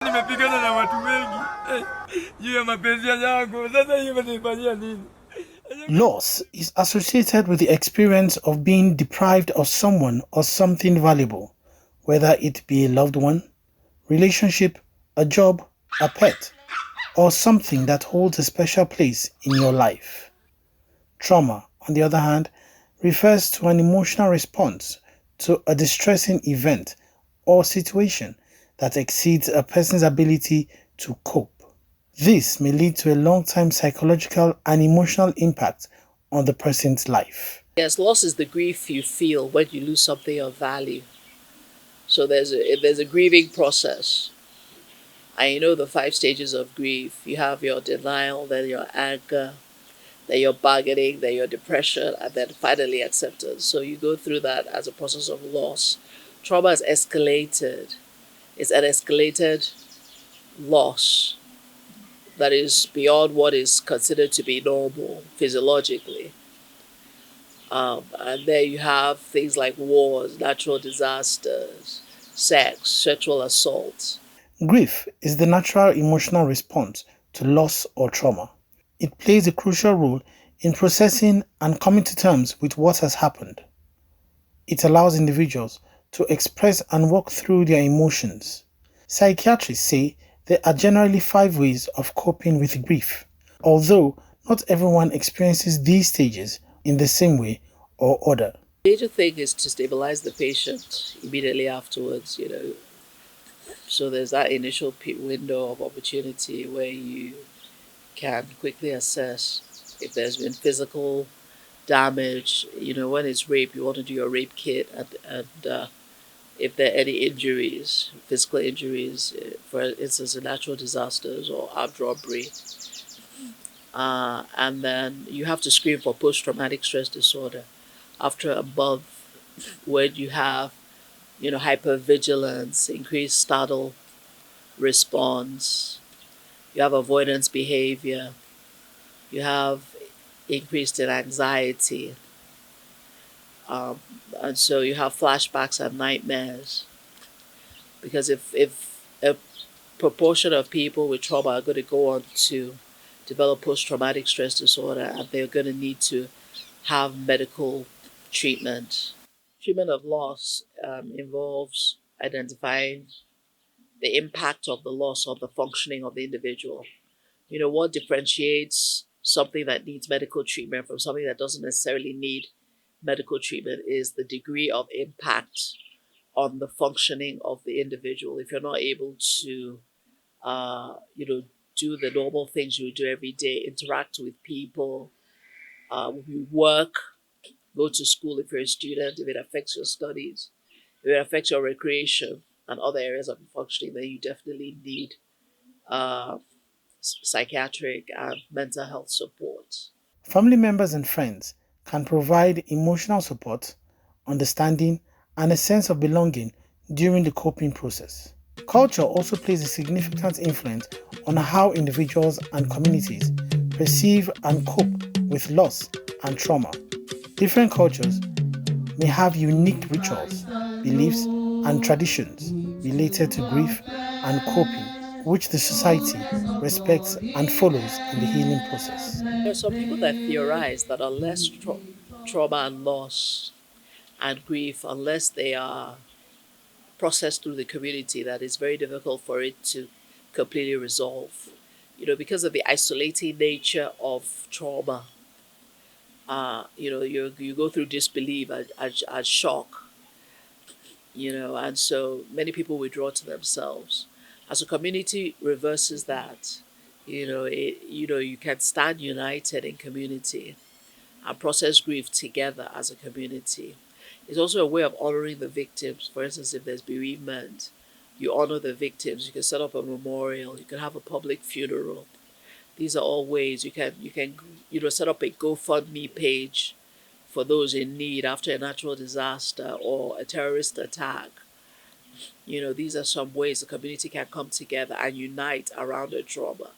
Nimepigana na watu wengi juu ya mapenzi yangu. Sasa hiyo nifanyia nini? Loss is associated with the experience of being deprived of someone or something valuable, whether it be a loved one, relationship, a job, a pet, or something that holds a special place in your life. Trauma, on the other hand, refers to an emotional response to a distressing event or situation that exceeds a person's ability to cope. This may lead to a long-term psychological and emotional impact on the person's life. Yes, loss is the grief you feel when you lose something of value. So there's a grieving process. And you know the 5 stages of grief. You have your denial, then your anger, then your bargaining, then your depression, and then finally acceptance. So you go through that as a process of loss. Trauma is escalated. It's an escalated loss that is beyond what is considered to be normal physiologically. And there you have things like wars, natural disasters, sex, sexual assault. Grief is the natural emotional response to loss or trauma. It plays a crucial role in processing and coming to terms with what has happened. It allows individuals to express and work through their emotions. Psychiatrists say there are generally 5 ways of coping with grief, although not everyone experiences these stages in the same way or order. The major thing is to stabilize the patient immediately afterwards, So there's that initial window of opportunity where you can quickly assess if there's been physical damage. When it's rape, you want to do your rape kit, and if there are any injuries, physical injuries, for instance, natural disasters or armed robbery. And then you have to screen for post-traumatic stress disorder after a month when you have, hypervigilance, increased startle response, you have avoidance behavior, you have increased in anxiety, and so you have flashbacks and nightmares. Because if a proportion of people with trauma are going to go on to develop post-traumatic stress disorder, and they're going to need to have medical treatment. Treatment of loss involves identifying the impact of the loss on the functioning of the individual. What differentiates something that needs medical treatment from something that doesn't necessarily need medical treatment is the degree of impact on the functioning of the individual. If you're not able to, do the normal things you do every day, interact with people, work, go to school if you're a student, if it affects your studies, if it affects your recreation and other areas of functioning, then you definitely need psychiatric and mental health support. Family members and friends can provide emotional support, understanding, and a sense of belonging during the coping process. Culture also plays a significant influence on how individuals and communities perceive and cope with loss and trauma. Different cultures may have unique rituals, beliefs, and traditions related to grief and coping, which the society respects and follows in the healing process. There are some people that theorize that unless trauma and loss and grief, unless they are processed through the community, that it's very difficult for it to completely resolve. Because of the isolating nature of trauma, you go through disbelief and shock, and so many people withdraw to themselves. As a community reverses that, you can stand united in community and process grief together as a community. It's also a way of honoring the victims. For instance, if there's bereavement, you honor the victims. You can set up a memorial. You can have a public funeral. These are all ways you can set up a GoFundMe page for those in need after a natural disaster or a terrorist attack. These are some ways the community can come together and unite around a trauma.